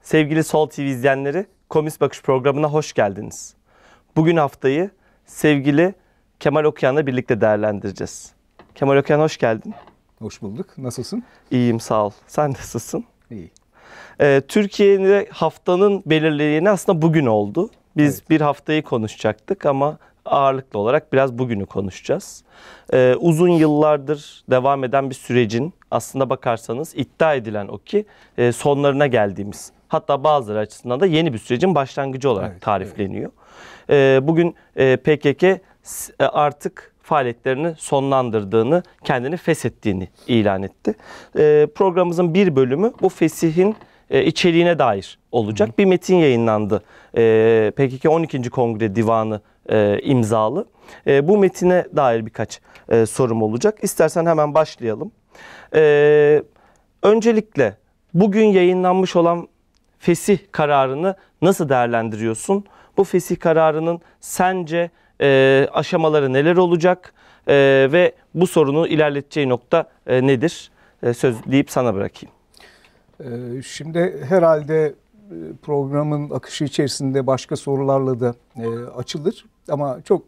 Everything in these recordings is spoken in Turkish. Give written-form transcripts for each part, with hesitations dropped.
Sevgili Sol TV izleyenleri, Komünist Bakış programına hoş geldiniz. Bugün haftayı sevgili Kemal Okuyan'la birlikte değerlendireceğiz. Kemal Okuyan, hoş geldin. Hoş bulduk. Nasılsın? İyiyim, sağ ol. Sen nasılsın? İyi. Türkiye'de haftanın belirleyeni aslında bugün oldu. Biz Evet. bir haftayı konuşacaktık ama ağırlıklı olarak biraz bugünü konuşacağız. Uzun yıllardır devam eden bir sürecin aslında bakarsanız iddia edilen o ki sonlarına geldiğimiz, hatta bazıları açısından da yeni bir sürecin başlangıcı olarak tarifleniyor. Bugün PKK artık faaliyetlerini sonlandırdığını, kendini feshettiğini ilan etti. Programımızın bir bölümü bu fesihin içeriğine dair olacak. Bir metin yayınlandı. PKK 12. Kongre Divanı imzalı. Bu metine dair birkaç sorum olacak. İstersen hemen başlayalım. Öncelikle bugün yayınlanmış olan fesih kararını nasıl değerlendiriyorsun? Bu fesih kararının sence aşamaları neler olacak ve bu sorunu ilerleteceği nokta nedir? Söz deyip sana bırakayım. Şimdi herhalde programın akışı içerisinde başka sorularla da açılır ama çok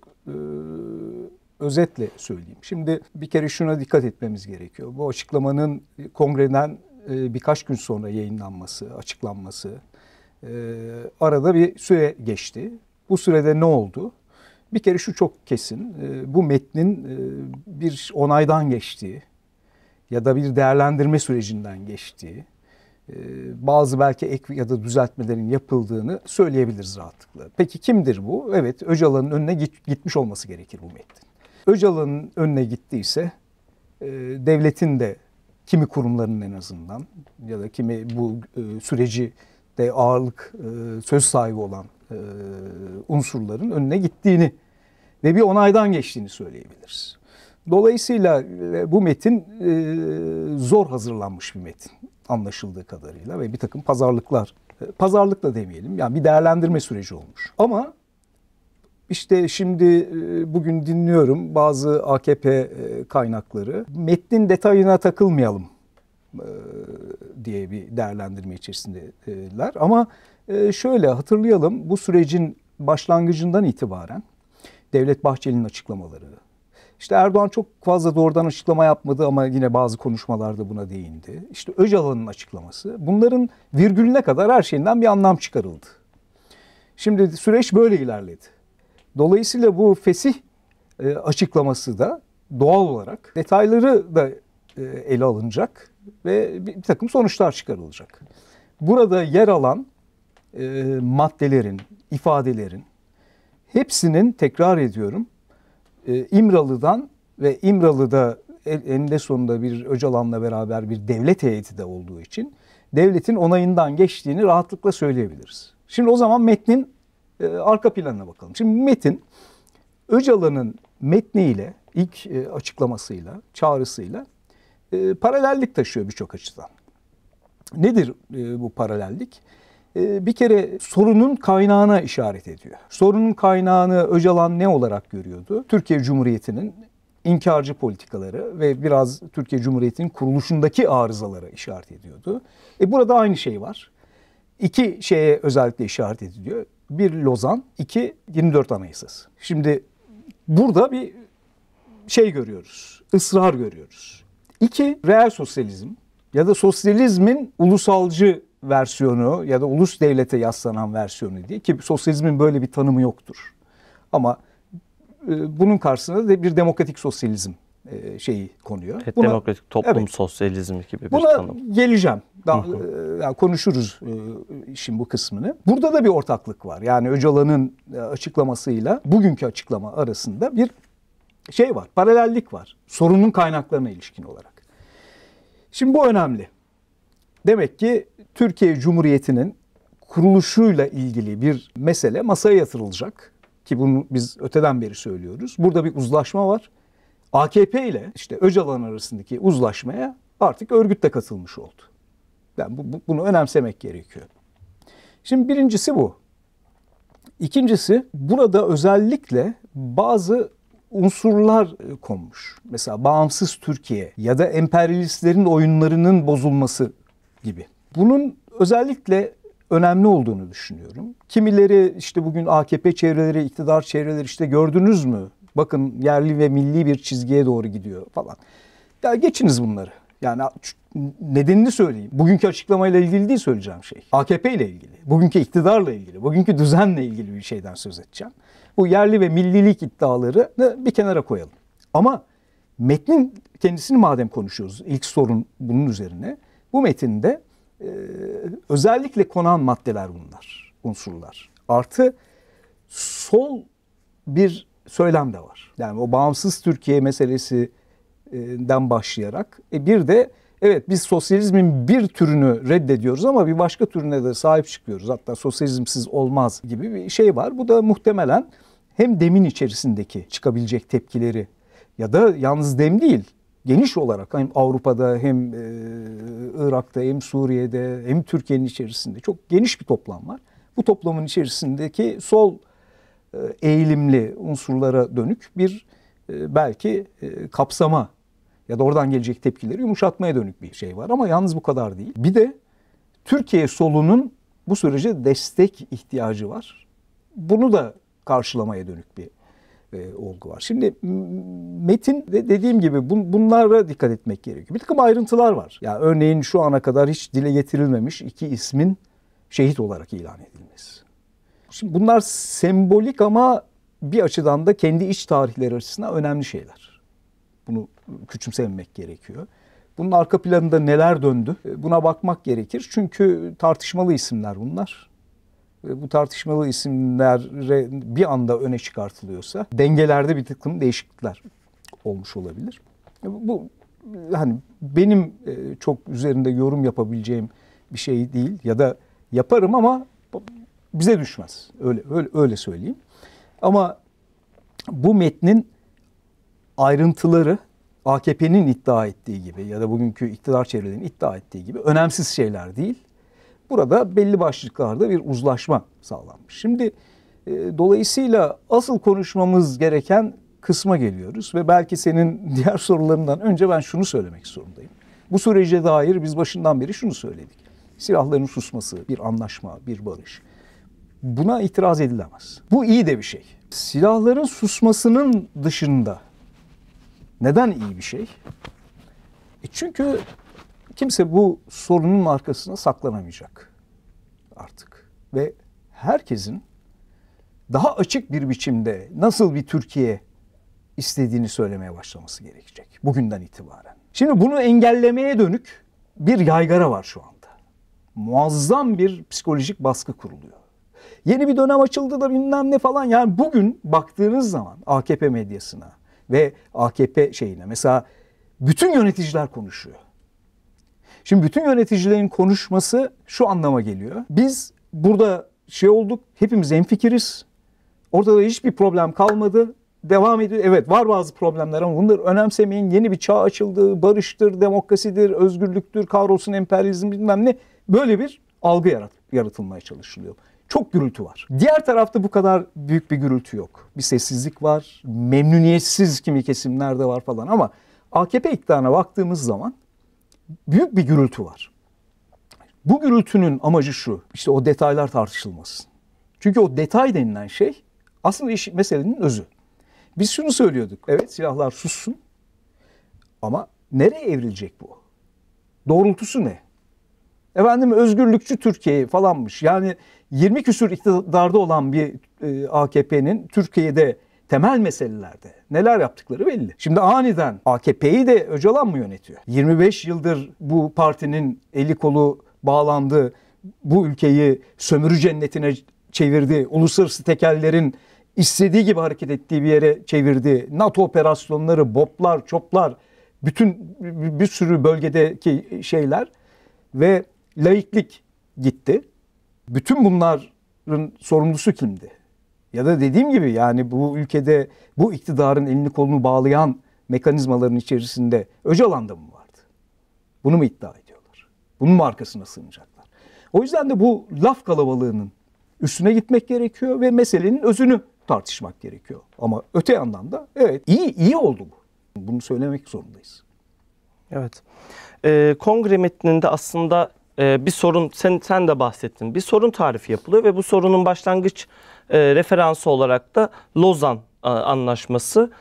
özetle söyleyeyim. Şimdi bir kere şuna dikkat etmemiz gerekiyor. Bu açıklamanın kongreden birkaç gün sonra yayınlanması, açıklanması, arada bir süre geçti. Bu sürede ne oldu? Bir kere şu çok kesin, bu metnin bir onaydan geçtiği ya da bir değerlendirme sürecinden geçtiği, bazı belki ek ya da düzeltmelerin yapıldığını söyleyebiliriz rahatlıkla. Peki kimdir bu? Evet, Öcalan'ın önüne gitmiş olması gerekir bu metnin. Öcalan'ın önüne gittiyse devletin de kimi kurumlarının en azından ya da kimi bu süreci de ağırlık söz sahibi olan unsurların önüne gittiğini ve bir onaydan geçtiğini söyleyebiliriz. Dolayısıyla bu metin zor hazırlanmış bir metin anlaşıldığı kadarıyla ve bir takım pazarlık da demeyelim, yani bir değerlendirme süreci olmuş. Ama işte şimdi bugün dinliyorum bazı AKP kaynakları, metnin detayına takılmayalım diye bir değerlendirme içerisindeler. Ama şöyle hatırlayalım, bu sürecin başlangıcından itibaren Devlet Bahçeli'nin açıklamaları, İşte Erdoğan çok fazla doğrudan açıklama yapmadı ama yine bazı konuşmalarda buna değindi. İşte Öcalan'ın açıklaması, bunların virgülüne kadar her şeyinden bir anlam çıkarıldı. Şimdi süreç böyle ilerledi. Dolayısıyla bu fesih açıklaması da doğal olarak detayları da ele alınacak ve bir takım sonuçlar çıkarılacak. Burada yer alan maddelerin, ifadelerin hepsinin, tekrar ediyorum, İmralı'dan ve İmralı'da eninde sonunda bir Öcalan'la beraber bir devlet heyeti de olduğu için devletin onayından geçtiğini rahatlıkla söyleyebiliriz. Şimdi o zaman metnin arka planına bakalım. Şimdi metin Öcalan'ın metniyle, ilk açıklamasıyla, çağrısıyla paralellik taşıyor birçok açıdan. Nedir bu paralellik? Bir kere sorunun kaynağına işaret ediyor. Sorunun kaynağını Öcalan ne olarak görüyordu? Türkiye Cumhuriyeti'nin inkarcı politikaları ve biraz Türkiye Cumhuriyeti'nin kuruluşundaki arızalara işaret ediyordu. Burada aynı şey var. İki şeye özellikle işaret ediliyor. Bir Lozan, iki 24 Anayasası. Şimdi burada bir şey görüyoruz, ısrar görüyoruz. İki, reel sosyalizm ya da sosyalizmin ulusalcı versiyonu ya da ulus devlete yaslanan versiyonu diye, ki sosyalizmin böyle bir tanımı yoktur. Ama bunun karşısında da bir demokratik sosyalizm şeyi konuyor. Evet, demokratik toplum sosyalizmi gibi bir tanım. Buna geleceğim. Yani konuşuruz işin bu kısmını. Burada da bir ortaklık var. Yani Öcalan'ın açıklamasıyla bugünkü açıklama arasında bir şey var, paralellik var. Sorunun kaynaklarına ilişkin olarak. Şimdi bu önemli. Demek ki Türkiye Cumhuriyeti'nin kuruluşuyla ilgili bir mesele masaya yatırılacak. Ki bunu biz öteden beri söylüyoruz. Burada bir uzlaşma var. AKP ile işte Öcalan arasındaki uzlaşmaya artık örgüt de katılmış oldu. Yani bunu önemsemek gerekiyor. Şimdi birincisi bu. İkincisi, burada özellikle bazı unsurlar konmuş. Mesela bağımsız Türkiye ya da emperyalistlerin oyunlarının bozulması gibi. Bunun özellikle önemli olduğunu düşünüyorum. Kimileri işte bugün AKP çevreleri, iktidar çevreleri işte gördünüz mü? Bakın yerli ve milli bir çizgiye doğru gidiyor falan. Ya geçiniz bunları. Yani nedenini söyleyeyim. Bugünkü açıklamayla ilgili değil söyleyeceğim şey. AKP ile ilgili, bugünkü iktidarla ilgili, bugünkü düzenle ilgili bir şeyden söz edeceğim. Bu yerli ve millilik iddialarını bir kenara koyalım. Ama metnin kendisini madem konuşuyoruz, ilk sorun bunun üzerine. Bu metinde özellikle konan maddeler bunlar, unsurlar. Artı sol bir söylem de var. Yani o bağımsız Türkiye meselesinden başlayarak bir de evet biz sosyalizmin bir türünü reddediyoruz ama bir başka türüne de sahip çıkıyoruz. Hatta sosyalizmsiz olmaz gibi bir şey var. Bu da muhtemelen hem demin içerisindeki çıkabilecek tepkileri ya da yalnız dem değil, geniş olarak hem Avrupa'da hem Irak'ta hem Suriye'de hem Türkiye'nin içerisinde çok geniş bir toplam var. Bu toplamın içerisindeki sol eğilimli unsurlara dönük bir belki kapsama ya da oradan gelecek tepkileri yumuşatmaya dönük bir şey var. Ama yalnız bu kadar değil. Bir de Türkiye solunun bu sürece destek ihtiyacı var. Bunu da karşılamaya dönük bir olgu var. Şimdi metinde dediğim gibi bunlara dikkat etmek gerekiyor. Bir takım ayrıntılar var. Yani örneğin şu ana kadar hiç dile getirilmemiş 2 ismin şehit olarak ilan edilmesi. Şimdi bunlar sembolik ama bir açıdan da kendi iç tarihleri açısından önemli şeyler. Bunu küçümsememek gerekiyor. Bunun arka planında neler döndü? Buna bakmak gerekir. Çünkü tartışmalı isimler bunlar. Bu tartışmalı isimler bir anda öne çıkartılıyorsa dengelerde bir takım değişiklikler olmuş olabilir. Bu hani benim çok üzerinde yorum yapabileceğim bir şey değil ya da yaparım ama bize düşmez. Öyle söyleyeyim. Ama bu metnin ayrıntıları AKP'nin iddia ettiği gibi ya da bugünkü iktidar çevrelerinin iddia ettiği gibi önemsiz şeyler değil. Burada belli başlıklarda bir uzlaşma sağlanmış. Şimdi dolayısıyla asıl konuşmamız gereken kısma geliyoruz ve belki senin diğer sorularından önce ben şunu söylemek zorundayım. Bu sürece dair biz başından beri şunu söyledik. Silahların susması, bir anlaşma, bir barış. Buna itiraz edilemez. Bu iyi de bir şey. Silahların susmasının dışında neden iyi bir şey? Çünkü kimse bu sorunun arkasına saklanamayacak artık. Ve herkesin daha açık bir biçimde nasıl bir Türkiye istediğini söylemeye başlaması gerekecek bugünden itibaren. Şimdi bunu engellemeye dönük bir yaygara var şu anda. Muazzam bir psikolojik baskı kuruluyor. Yeni bir dönem açıldı da bilmem ne falan. Yani bugün baktığınız zaman AKP medyasına ve AKP şeyine mesela bütün yöneticiler konuşuyor. Şimdi bütün yöneticilerin konuşması şu anlama geliyor. Biz burada olduk, hepimiz hemfikiriz. Ortada hiçbir problem kalmadı. Devam ediyor. Evet var bazı problemler ama bunları önemsemeyin. Yeni bir çağ açıldı. Barıştır, demokrasidir, özgürlüktür, kahrolsun emperyalizm bilmem ne. Böyle bir algı yaratılmaya çalışılıyor. Çok gürültü var. Diğer tarafta bu kadar büyük bir gürültü yok. Bir sessizlik var. Memnuniyetsiz kimi kesimler de var falan ama AKP iktidarına baktığımız zaman büyük bir gürültü var. Bu gürültünün amacı şu. İşte o detaylar tartışılmasın. Çünkü o detay denilen şey aslında meselenin özü. Biz şunu söylüyorduk. Evet silahlar sussun ama nereye evrilecek bu? Doğrultusu ne? Efendim özgürlükçü Türkiye falanmış. Yani 20 küsur iktidarda olan bir AKP'nin Türkiye'de temel meselelerde neler yaptıkları belli. Şimdi aniden AKP'yi de Öcalan mı yönetiyor? 25 yıldır bu partinin eli kolu bağlandı. Bu ülkeyi sömürü cennetine çevirdi. Uluslararası tekellerin istediği gibi hareket ettiği bir yere çevirdi. NATO operasyonları, BOP'lar, ÇOP'lar, bütün bir sürü bölgedeki şeyler ve laiklik gitti. Bütün bunların sorumlusu kimdi? Ya da dediğim gibi yani bu ülkede bu iktidarın elini kolunu bağlayan mekanizmaların içerisinde Öcalan'da mı vardı? Bunu mu iddia ediyorlar? Bunun mu arkasına sığınacaklar? O yüzden de bu laf kalabalığının üstüne gitmek gerekiyor ve meselenin özünü tartışmak gerekiyor. Ama öte yandan da evet iyi oldu bu. Bunu söylemek zorundayız. Evet. Kongre metninde aslında bir sorun, sen de bahsettin, bir sorun tarifi yapılıyor ve bu sorunun başlangıç referansı olarak da Lozan Anlaşması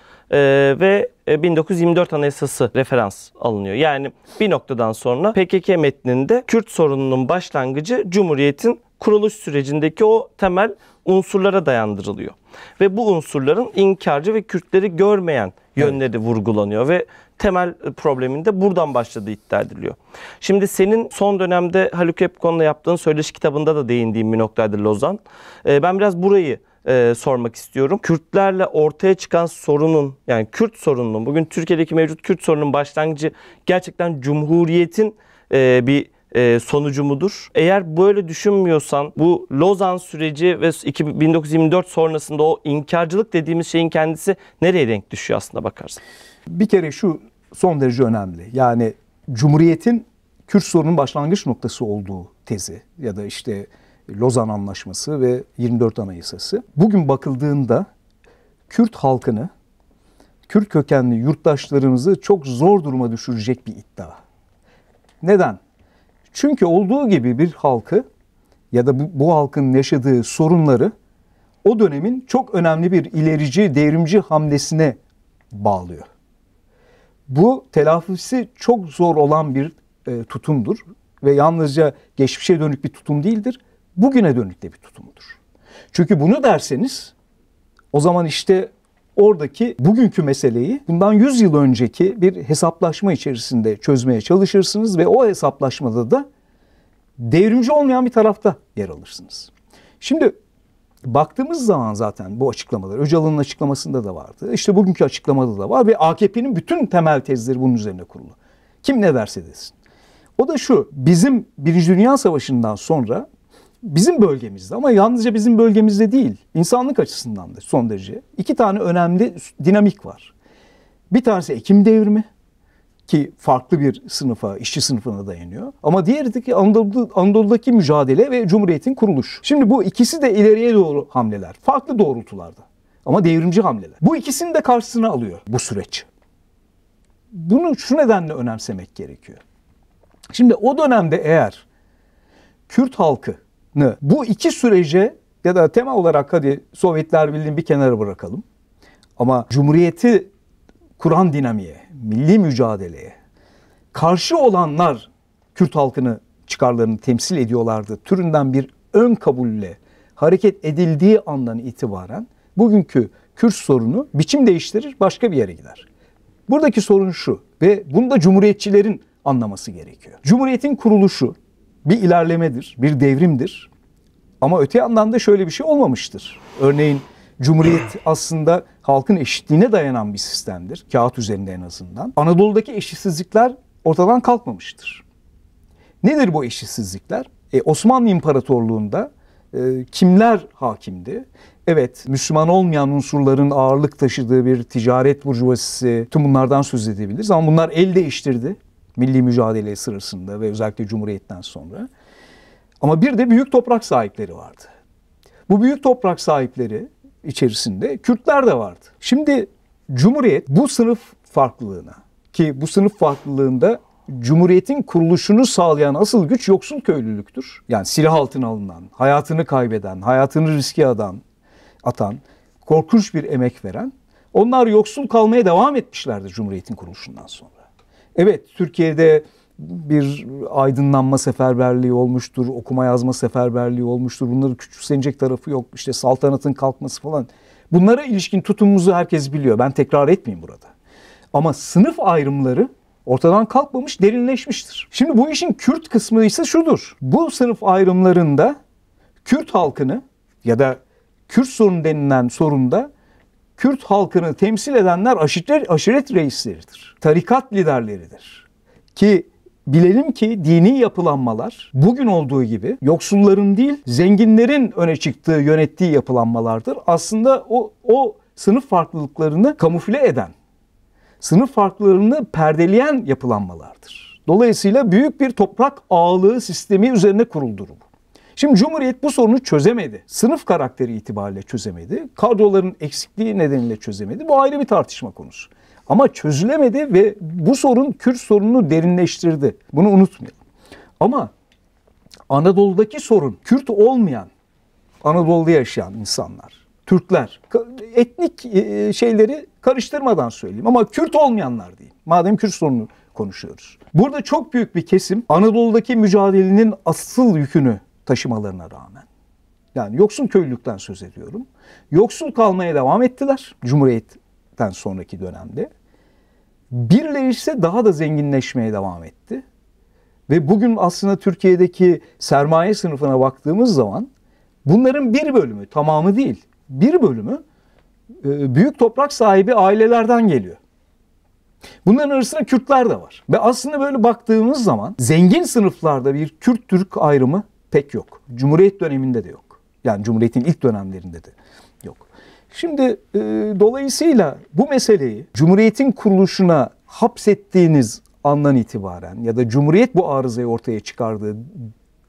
ve 1924 Anayasası referans alınıyor. Yani bir noktadan sonra PKK metninde Kürt sorununun başlangıcı Cumhuriyet'in kuruluş sürecindeki o temel unsurlara dayandırılıyor. Ve bu unsurların inkarcı ve Kürtleri görmeyen yönleri vurgulanıyor ve temel problemin de buradan başladığı iddia ediliyor. Şimdi senin son dönemde Haluk Epkon'la yaptığın söyleşi kitabında da değindiğim bir noktaydı Lozan. Ben biraz burayı sormak istiyorum. Kürtlerle ortaya çıkan sorunun, yani Kürt sorununun, bugün Türkiye'deki mevcut Kürt sorunun başlangıcı gerçekten Cumhuriyet'in bir sonucu mudur? Eğer böyle düşünmüyorsan bu Lozan süreci ve 1924 sonrasında o inkarcılık dediğimiz şeyin kendisi nereye denk düşüyor aslında bakarsan? Bir kere şu son derece önemli. Yani Cumhuriyet'in Kürt sorunun başlangıç noktası olduğu tezi ya da işte Lozan Anlaşması ve 24 Anayasası. Bugün bakıldığında Kürt halkını, Kürt kökenli yurttaşlarımızı çok zor duruma düşürecek bir iddia. Neden? Çünkü olduğu gibi bir halkı ya da bu halkın yaşadığı sorunları o dönemin çok önemli bir ilerici, devrimci hamlesine bağlıyor. Bu telafisi çok zor olan bir tutumdur ve yalnızca geçmişe dönük bir tutum değildir, bugüne dönük de bir tutumudur. Çünkü bunu derseniz o zaman işte oradaki bugünkü meseleyi bundan 100 yıl önceki bir hesaplaşma içerisinde çözmeye çalışırsınız ve o hesaplaşmada da devrimci olmayan bir tarafta yer alırsınız. Şimdi baktığımız zaman zaten bu açıklamalar Öcalan'ın açıklamasında da vardı. İşte bugünkü açıklamada da var ve AKP'nin bütün temel tezleri bunun üzerine kurulu. Kim ne derse desin. O da şu: bizim Birinci Dünya Savaşı'ndan sonra bizim bölgemizde, ama yalnızca bizim bölgemizde değil, insanlık açısından da son derece iki tane önemli dinamik var. Bir tanesi Ekim Devrimi ki farklı bir sınıfa, işçi sınıfına dayanıyor. Ama diğeri de Anadolu'daki mücadele ve Cumhuriyet'in kuruluşu. Şimdi bu ikisi de ileriye doğru hamleler. Farklı doğrultularda ama devrimci hamleler. Bu ikisini de karşısına alıyor bu süreç. Bunu şu nedenle önemsemek gerekiyor. Şimdi o dönemde eğer Kürt halkını bu iki sürece ya da tema olarak hadi Sovyetler Birliği'ni bir kenara bırakalım, ama Cumhuriyeti kuran dinamiğe, milli mücadeleye karşı olanlar Kürt halkını, çıkarlarını temsil ediyorlardı türünden bir ön kabulle hareket edildiği andan itibaren bugünkü Kürt sorunu biçim değiştirir, başka bir yere gider. Buradaki sorun şu ve bunu da Cumhuriyetçilerin anlaması gerekiyor. Cumhuriyetin kuruluşu bir ilerlemedir, bir devrimdir. Ama öte yandan da şöyle bir şey olmamıştır. Örneğin Cumhuriyet aslında halkın eşitliğine dayanan bir sistemdir. Kağıt üzerinde en azından. Anadolu'daki eşitsizlikler ortadan kalkmamıştır. Nedir bu eşitsizlikler? Osmanlı İmparatorluğu'nda kimler hakimdi? Evet, Müslüman olmayan unsurların ağırlık taşıdığı bir ticaret burjuvazisi, tüm bunlardan söz edebiliriz. Ama bunlar el değiştirdi milli mücadele sırasında ve özellikle Cumhuriyet'ten sonra. Ama bir de büyük toprak sahipleri vardı. Bu büyük toprak sahipleri içerisinde Kürtler de vardı. Şimdi Cumhuriyet bu sınıf farklılığına, ki bu sınıf farklılığında Cumhuriyet'in kuruluşunu sağlayan asıl güç yoksul köylülüktür. Yani silah altına alınan, hayatını kaybeden, hayatını riske atan, korkunç bir emek veren, onlar yoksul kalmaya devam etmişlerdi Cumhuriyet'in kuruluşundan sonra. Evet, Türkiye'de bir aydınlanma seferberliği olmuştur, okuma yazma seferberliği olmuştur. Bunların küçümsenecek tarafı yok. İşte saltanatın kalkması falan. Bunlara ilişkin tutumumuzu herkes biliyor. Ben tekrar etmeyeyim burada. Ama sınıf ayrımları ortadan kalkmamış, derinleşmiştir. Şimdi bu işin Kürt kısmı ise şudur: bu sınıf ayrımlarında Kürt halkını ya da Kürt sorunu denilen sorunda Kürt halkını temsil edenler aşiret reisleridir. Tarikat liderleridir. Ki bilelim ki dini yapılanmalar bugün olduğu gibi yoksulların değil, zenginlerin öne çıktığı, yönettiği yapılanmalardır. Aslında o sınıf farklılıklarını kamufle eden, sınıf farklılıklarını perdeleyen yapılanmalardır. Dolayısıyla büyük bir toprak ağalığı sistemi üzerine kuruldu bu. Şimdi Cumhuriyet bu sorunu çözemedi. Sınıf karakteri itibariyle çözemedi. Kadroların eksikliği nedeniyle çözemedi. Bu ayrı bir tartışma konusu. Ama çözülemedi ve bu sorun Kürt sorununu derinleştirdi. Bunu unutmayalım. Ama Anadolu'daki sorun Kürt olmayan, Anadolu'da yaşayan insanlar, Türkler, etnik şeyleri karıştırmadan söyleyeyim ama Kürt olmayanlar değil. Madem Kürt sorunu konuşuyoruz. Burada çok büyük bir kesim Anadolu'daki mücadelenin asıl yükünü taşımalarına rağmen, yani yoksul köylülükten söz ediyorum, yoksul kalmaya devam ettiler Cumhuriyet'ten sonraki dönemde. Birileri ise daha da zenginleşmeye devam etti. Ve bugün aslında Türkiye'deki sermaye sınıfına baktığımız zaman bunların bir bölümü, tamamı değil, bir bölümü büyük toprak sahibi ailelerden geliyor. Bunların arasında Kürtler de var. Ve aslında böyle baktığımız zaman zengin sınıflarda bir Kürt-Türk ayrımı pek yok. Cumhuriyet döneminde de yok. Yani Cumhuriyet'in ilk dönemlerinde de yok. Şimdi dolayısıyla bu meseleyi Cumhuriyet'in kuruluşuna hapsettiğiniz andan itibaren ya da Cumhuriyet bu arızayı ortaya çıkardığı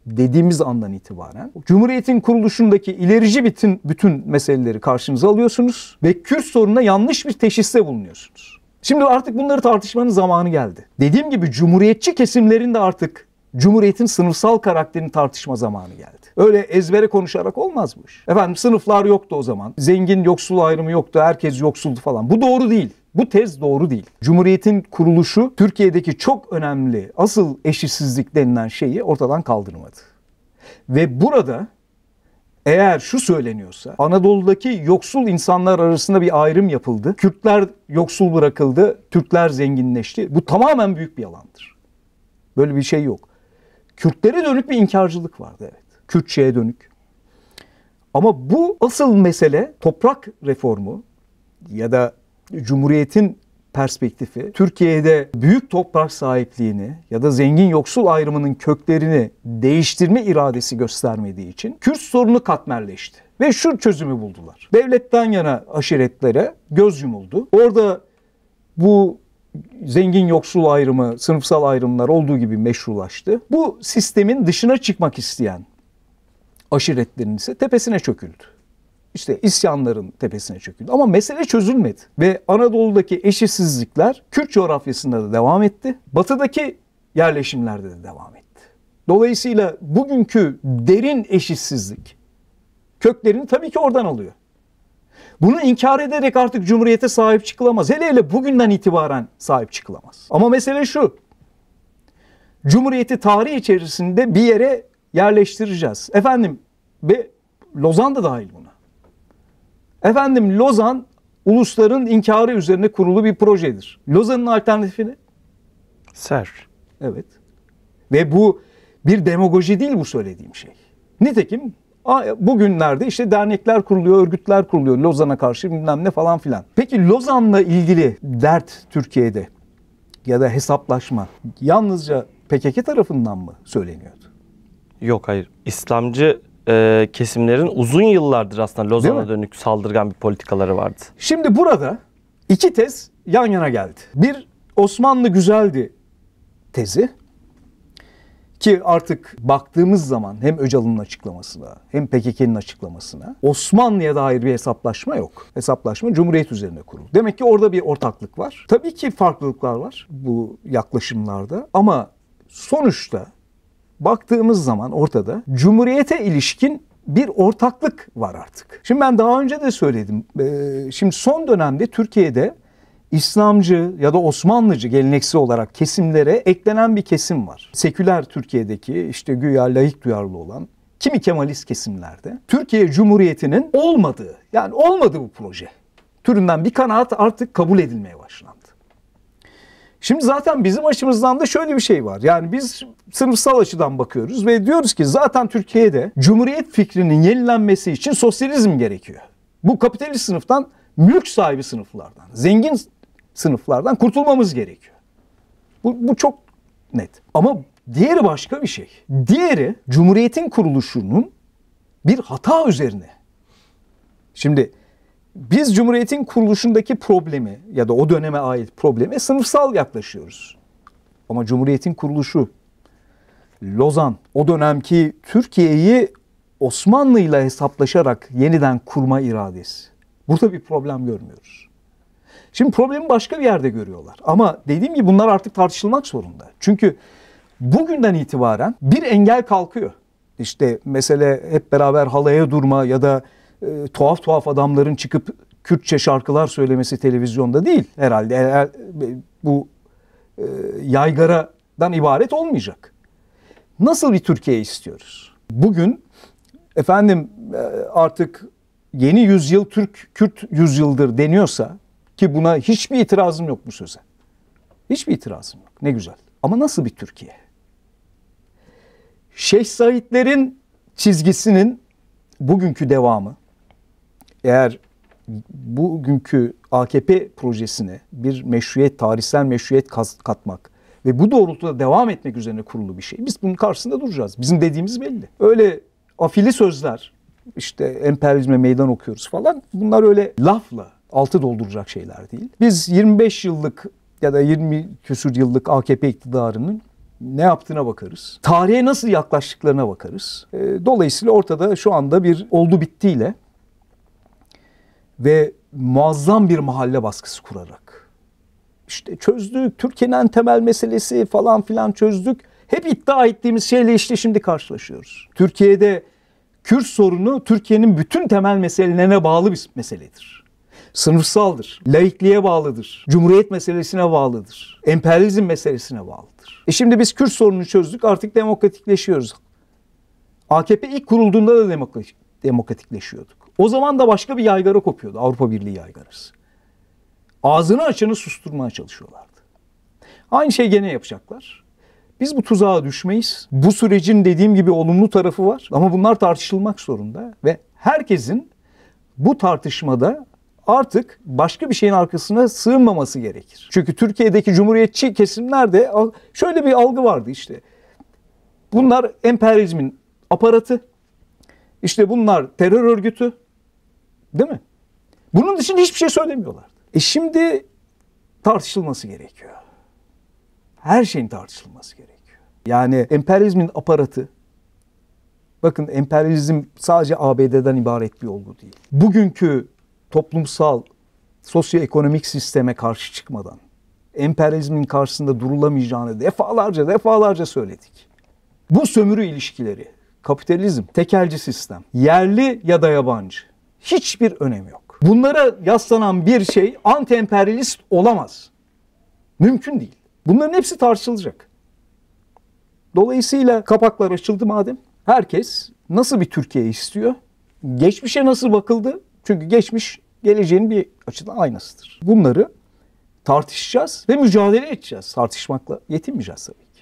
dediğimiz andan itibaren Cumhuriyet'in kuruluşundaki ilerici bütün meseleleri karşınıza alıyorsunuz ve Kürt sorununa yanlış bir teşhiste bulunuyorsunuz. Şimdi artık bunları tartışmanın zamanı geldi. Dediğim gibi Cumhuriyetçi kesimlerin de artık Cumhuriyet'in sınıfsal karakterini tartışma zamanı geldi. Öyle ezbere konuşarak olmaz bu iş. Efendim sınıflar yoktu o zaman. Zengin yoksul ayrımı yoktu. Herkes yoksuldu falan. Bu doğru değil. Bu tez doğru değil. Cumhuriyet'in kuruluşu Türkiye'deki çok önemli asıl eşitsizlik denilen şeyi ortadan kaldırmadı. Ve burada eğer şu söyleniyorsa Anadolu'daki yoksul insanlar arasında bir ayrım yapıldı. Kürtler yoksul bırakıldı, Türkler zenginleşti. Bu tamamen büyük bir yalandır. Böyle bir şey yok. Kürtlere dönük bir inkarcılık vardı, evet. Kürtçeye dönük. Ama bu asıl mesele toprak reformu ya da Cumhuriyet'in perspektifi Türkiye'de büyük toprak sahipliğini ya da zengin yoksul ayrımının köklerini değiştirme iradesi göstermediği için Kürt sorunu katmerleşti. Ve şu çözümü buldular. Devletten yana aşiretlere göz yumuldu. Orada bu zengin yoksul ayrımı, sınıfsal ayrımlar olduğu gibi meşrulaştı. Bu sistemin dışına çıkmak isteyen aşiretlerin ise tepesine çöküldü. İşte isyanların tepesine çöküldü. Ama mesele çözülmedi. Ve Anadolu'daki eşitsizlikler Kürt coğrafyasında da devam etti. Batıdaki yerleşimlerde de devam etti. Dolayısıyla bugünkü derin eşitsizlik köklerini tabii ki oradan alıyor. Bunu inkar ederek artık Cumhuriyet'e sahip çıkılamaz. Hele hele bugünden itibaren sahip çıkılamaz. Ama mesele şu. Cumhuriyet'i tarih içerisinde bir yere yerleştireceğiz. Efendim ve Lozan da dahil buna. Efendim Lozan ulusların inkarı üzerine kurulu bir projedir. Lozan'ın alternatifini? Ser. Evet. Ve bu bir demagoji değil bu söylediğim şey. Nitekim bugünlerde işte dernekler kuruluyor, örgütler kuruluyor Lozan'a karşı bilmem ne falan filan. Peki Lozan'la ilgili dert Türkiye'de ya da hesaplaşma yalnızca PKK tarafından mı söyleniyordu? Yok, hayır. İslamcı kesimlerin uzun yıllardır aslında Lozan'a dönük saldırgan bir politikaları vardı. Şimdi burada iki tez yan yana geldi. Bir Osmanlı güzeldi tezi ki artık baktığımız zaman hem Öcalan'ın açıklamasına hem PKK'nın açıklamasına Osmanlı'ya dair bir hesaplaşma yok. Hesaplaşma Cumhuriyet üzerine kurulu. Demek ki orada bir ortaklık var. Tabii ki farklılıklar var bu yaklaşımlarda ama sonuçta baktığımız zaman ortada Cumhuriyete ilişkin bir ortaklık var artık. Şimdi ben daha önce de söyledim. Şimdi son dönemde Türkiye'de İslamcı ya da Osmanlıcı geleneksel olarak kesimlere eklenen bir kesim var. Seküler Türkiye'deki işte güya laik duyarlı olan kimi Kemalist kesimlerde Türkiye Cumhuriyeti'nin olmadığı, yani olmadı bu proje türünden bir kanaat artık kabul edilmeye başlandı. Şimdi zaten bizim açımızdan da şöyle bir şey var. Yani biz sınıfsal açıdan bakıyoruz ve diyoruz ki zaten Türkiye'de Cumhuriyet fikrinin yenilenmesi için sosyalizm gerekiyor. Bu kapitalist sınıftan, mülk sahibi sınıflardan, zengin sınıflardan kurtulmamız gerekiyor. Bu çok net. Ama diğeri başka bir şey. Diğeri Cumhuriyet'in kuruluşunun bir hata üzerine. Şimdi biz Cumhuriyet'in kuruluşundaki problemi ya da o döneme ait probleme sınıfsal yaklaşıyoruz. Ama Cumhuriyet'in kuruluşu, Lozan, o dönemki Türkiye'yi Osmanlı ile hesaplaşarak yeniden kurma iradesi. Burada bir problem görmüyoruz. Şimdi problemi başka bir yerde görüyorlar. Ama dediğim gibi bunlar artık tartışılmak zorunda. Çünkü bugünden itibaren bir engel kalkıyor. İşte mesele hep beraber halaya durma ya da tuhaf tuhaf adamların çıkıp Kürtçe şarkılar söylemesi televizyonda değil herhalde. Bu yaygaradan ibaret olmayacak. Nasıl bir Türkiye istiyoruz? Bugün efendim artık yeni yüzyıl Türk-Kürt yüzyıldır deniyorsa, ki buna hiçbir itirazım yok bu söze. Hiçbir itirazım yok. Ne güzel. Ama nasıl bir Türkiye? Şeyh Saidlerin çizgisinin bugünkü devamı, eğer bugünkü AKP projesine bir meşruiyet, tarihsel meşruiyet katmak ve bu doğrultuda devam etmek üzerine kurulu bir şey. Biz bunun karşısında duracağız. Bizim dediğimiz belli. Öyle afili sözler, işte emperyalizme meydan okuyoruz falan, bunlar öyle lafla altı dolduracak şeyler değil. Biz 25 yıllık ya da 20 küsur yıllık AKP iktidarının ne yaptığına bakarız. Tarihe nasıl yaklaştıklarına bakarız. Dolayısıyla ortada şu anda bir oldu bittiyle ve muazzam bir mahalle baskısı kurarak işte çözdük, Türkiye'nin en temel meselesi falan filan çözdük. Hep iddia ettiğimiz şeyle işte şimdi karşılaşıyoruz. Türkiye'de Kürt sorunu Türkiye'nin bütün temel meselelerine bağlı bir meseledir. Sınıfsaldır, laikliğe bağlıdır, cumhuriyet meselesine bağlıdır, emperyalizm meselesine bağlıdır. Şimdi biz Kürt sorununu çözdük, artık demokratikleşiyoruz. AKP ilk kurulduğunda da demokratikleşiyorduk. O zaman da başka bir yaygara kopuyordu, Avrupa Birliği yaygarası. Ağzını açanı susturmaya çalışıyorlardı. Aynı şey gene yapacaklar. Biz bu tuzağa düşmeyiz. Bu sürecin dediğim gibi olumlu tarafı var ama bunlar tartışılmak zorunda ve herkesin bu tartışmada artık başka bir şeyin arkasına sığınmaması gerekir. Çünkü Türkiye'deki cumhuriyetçi kesimlerde şöyle bir algı vardı işte. Bunlar emperyalizmin aparatı, işte bunlar terör örgütü, değil mi? Bunun dışında hiçbir şey söylemiyorlardı. Şimdi tartışılması gerekiyor. Her şeyin tartışılması gerekiyor. Yani emperyalizmin aparatı, bakın emperyalizm sadece ABD'den ibaret bir olgu değil. Bugünkü toplumsal, sosyoekonomik sisteme karşı çıkmadan emperyalizmin karşısında durulamayacağını defalarca söyledik. Bu sömürü ilişkileri, kapitalizm, tekelci sistem, yerli ya da yabancı hiçbir önemi yok. Bunlara yaslanan bir şey anti-emperyalist olamaz. Mümkün değil. Bunların hepsi tartışılacak. Dolayısıyla kapaklar açıldı madem. Herkes nasıl bir Türkiye istiyor? Geçmişe nasıl bakıldı? Çünkü geçmiş geleceğin bir açıdan aynasıdır. Bunları tartışacağız ve mücadele edeceğiz. Tartışmakla yetinmeyeceğiz tabii ki.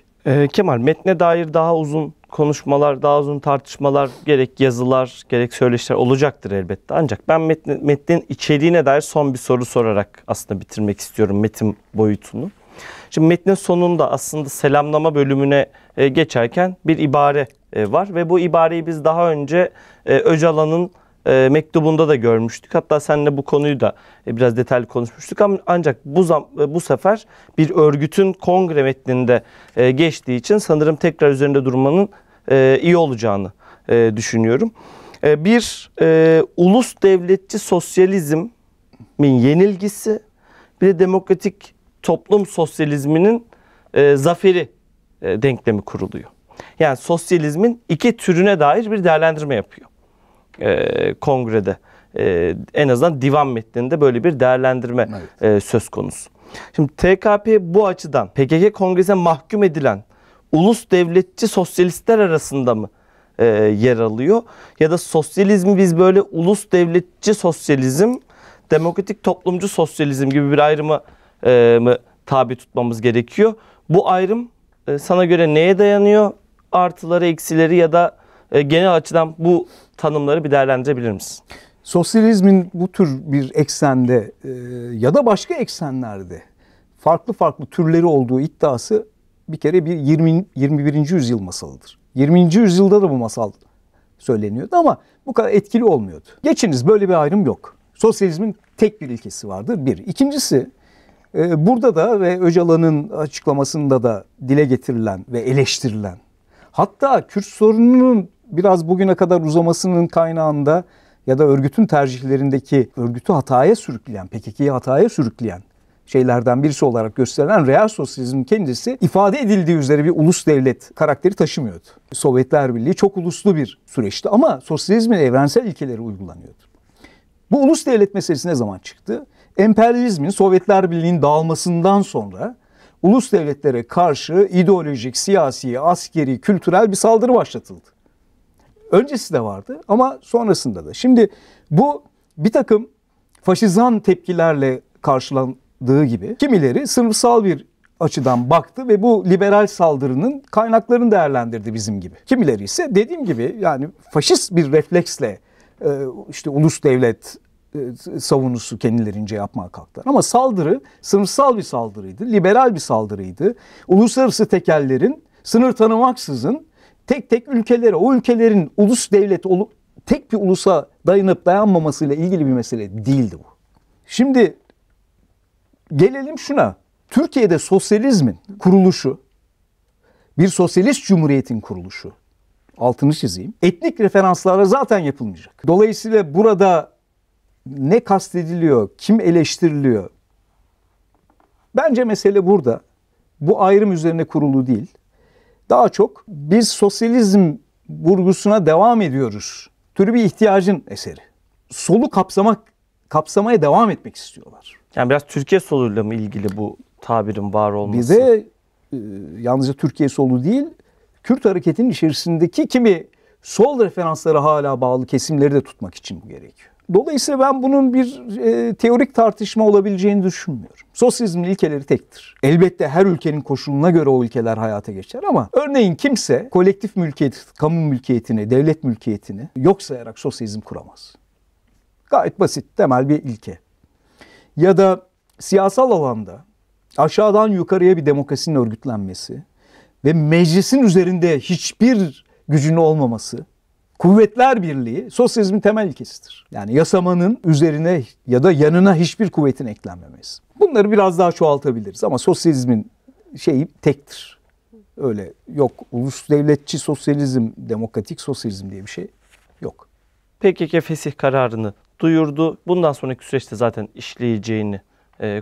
Kemal, metne dair daha uzun konuşmalar, daha uzun tartışmalar, gerek yazılar, gerek söyleşiler olacaktır elbette. Ancak ben metnin içeriğine dair son bir soru sorarak aslında bitirmek istiyorum metin boyutunu. Şimdi metnin sonunda aslında selamlama bölümüne geçerken bir ibare var ve bu ibareyi biz daha önce Öcalan'ın mektubunda da görmüştük. Hatta seninle bu konuyu da biraz detaylı konuşmuştuk ama ancak bu sefer bir örgütün kongre metninde geçtiği için sanırım tekrar üzerinde durmanın iyi olacağını düşünüyorum. Bir ulus devletçi sosyalizmin yenilgisi, bir de demokratik toplum sosyalizminin zaferi denklemi kuruluyor. Yani sosyalizmin iki türüne dair bir değerlendirme yapıyor kongrede. En azından divan metninde böyle bir değerlendirme söz konusu. Şimdi TKP bu açıdan PKK kongresine mahkum edilen ulus devletçi sosyalistler arasında mı yer alıyor? Ya da sosyalizmi biz böyle ulus devletçi sosyalizm, demokratik toplumcu sosyalizm gibi bir ayrıma mı tabi tutmamız gerekiyor? Bu ayrım sana göre neye dayanıyor? Artıları, eksileri ya da genel açıdan bu tanımları bir değerlendirebilir misin? Sosyalizmin bu tür bir eksende ya da başka eksenlerde farklı türleri olduğu iddiası bir kere bir 21. yüzyıl masalıdır. 20. yüzyılda da bu masal söyleniyordu ama bu kadar etkili olmuyordu. Geçiniz, böyle bir ayrım yok. Sosyalizmin tek bir ilkesi vardır. Bir. İkincisi, burada da ve Öcalan'ın açıklamasında da dile getirilen ve eleştirilen, hatta Kürt sorununun biraz bugüne kadar uzamasının kaynağında ya da örgütün tercihlerindeki örgütü hataya sürükleyen, PKK'yı hataya sürükleyen şeylerden birisi olarak gösterilen real sosyalizmin kendisi ifade edildiği üzere bir ulus devlet karakteri taşımıyordu. Sovyetler Birliği çok uluslu bir süreçti ama sosyalizmin evrensel ilkeleri uygulanıyordu. Bu ulus devlet meselesi ne zaman çıktı? Emperyalizmin, Sovyetler Birliği'nin dağılmasından sonra ulus devletlere karşı ideolojik, siyasi, askeri, kültürel bir saldırı başlatıldı. Öncesi de vardı ama sonrasında da. Şimdi bu bir takım faşizan tepkilerle karşılandığı gibi kimileri sınıfsal bir açıdan baktı ve bu liberal saldırının kaynaklarını değerlendirdi bizim gibi. Kimileri ise dediğim gibi yani faşist bir refleksle işte ulus devlet savunusu kendilerince yapmaya kalktılar. Ama saldırı sınıfsal bir saldırıydı, liberal bir saldırıydı. Uluslararası tekellerin sınır tanımaksızın tek tek ülkelere, o ülkelerin ulus devlet tek bir ulusa dayanıp dayanmamasıyla ilgili bir mesele değildi bu. Şimdi gelelim şuna. Türkiye'de sosyalizmin kuruluşu, bir sosyalist cumhuriyetin kuruluşu, altını çizeyim, etnik referanslara zaten yapılmayacak. Dolayısıyla burada ne kastediliyor, kim eleştiriliyor? Bence mesele burada. Bu ayrım üzerine kurulu değil. Daha çok biz sosyalizm vurgusuna devam ediyoruz türü bir ihtiyacın eseri. Solu kapsamaya devam etmek istiyorlar. Yani biraz Türkiye soluyla mı ilgili bu tabirin var olması? Bize yalnızca Türkiye solu değil, Kürt hareketinin içerisindeki kimi sol referanslara hala bağlı kesimleri de tutmak için bu gerekiyor. Dolayısıyla ben bunun bir teorik tartışma olabileceğini düşünmüyorum. Sosyalizmin ilkeleri tektir. Elbette her ülkenin koşuluna göre o ilkeler hayata geçer ama örneğin kimse kolektif mülkiyet, kamu mülkiyetini, devlet mülkiyetini yok sayarak sosyalizm kuramaz. Gayet basit, temel bir ilke. Ya da siyasal alanda aşağıdan yukarıya bir demokrasinin örgütlenmesi ve meclisin üzerinde hiçbir gücün olmaması, kuvvetler birliği sosyalizmin temel ilkesidir. Yani yasamanın üzerine ya da yanına hiçbir kuvvetin eklenmemesi. Bunları biraz daha çoğaltabiliriz ama sosyalizmin şeyi tektir. Öyle yok ulus devletçi sosyalizm, demokratik sosyalizm diye bir şey yok. PKK fesih kararını duyurdu. Bundan sonraki süreçte zaten işleyeceğini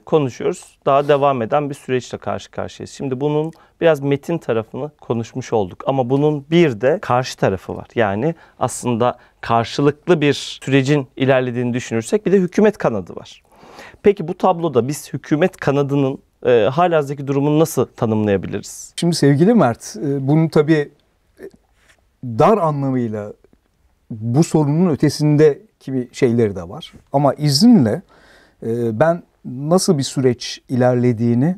konuşuyoruz. Daha devam eden bir süreçle karşı karşıyayız. Şimdi bunun biraz metin tarafını konuşmuş olduk. Ama bunun bir de karşı tarafı var. Yani aslında karşılıklı bir sürecin ilerlediğini düşünürsek bir de hükümet kanadı var. Peki bu tabloda biz hükümet kanadının halihazırdaki durumunu nasıl tanımlayabiliriz? Şimdi sevgili Mert, bunun tabii dar anlamıyla bu sorunun ötesindeki bir şeyleri de var. Ama izninle ben nasıl bir süreç ilerlediğini